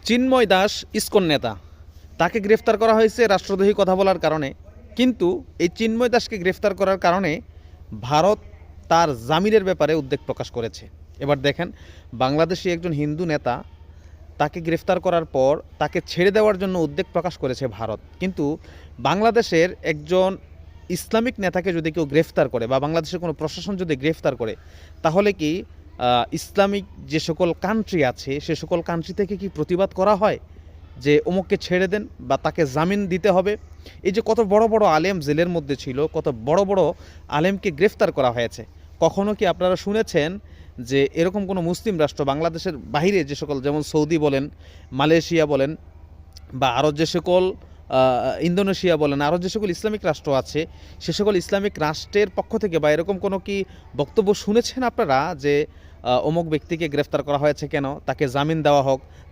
চিন্ময় Das ISKCON নেতা, তাকে গ্রেফতার করা হয়েছে রাষ্ট্রদ্রোহী কথা বলার কারণে। কিন্তু এই চিন্ময় দাসকে গ্রেফতার করার কারণে ভারত তার জামিনের ব্যাপারে উদ্বেগ প্রকাশ করেছে। এবার দেখেন, বাংলাদেশি একজন হিন্দু নেতা, তাকে গ্রেফতার করার পর তাকে ছেড়ে দেওয়ার জন্য উদ্বেগ প্রকাশ করেছে ভারত। কিন্তু বাংলাদেশের একজন ইসলামিক নেতাকে যদি কেউ গ্রেফতার করে বা বাংলাদেশের কোনো প্রশাসন যদি গ্রেফতার করে, তাহলে কি ইসলামিক যে সকল কান্ট্রি আছে সে সকল কান্ট্রি থেকে কি প্রতিবাদ করা হয় যে অমুককে ছেড়ে দেন বা তাকে জামিন দিতে হবে? এই যে কত বড় বড় আলেম জেলের মধ্যে ছিল, কত বড় বড় আলেমকে গ্রেফতার করা হয়েছে, কখনো কি আপনারা শুনেছেন যে এরকম কোনো মুসলিম রাষ্ট্র বাংলাদেশের বাইরে যে সকল, যেমন সৌদি বলেন, মালয়েশিয়া বলেন, বা আরও যে সকল ইন্দোনেশিয়া বলেন, আরও যে সকল ইসলামিক রাষ্ট্র আছে, সে সকল ইসলামিক রাষ্ট্রের পক্ষ থেকে বা এরকম কোনো কি বক্তব্য শুনেছেন আপনারা যে অমুক ব্যক্তিকে গ্রেফতার করা হয়েছে কেন, তাকে জামিন দেওয়া হোক,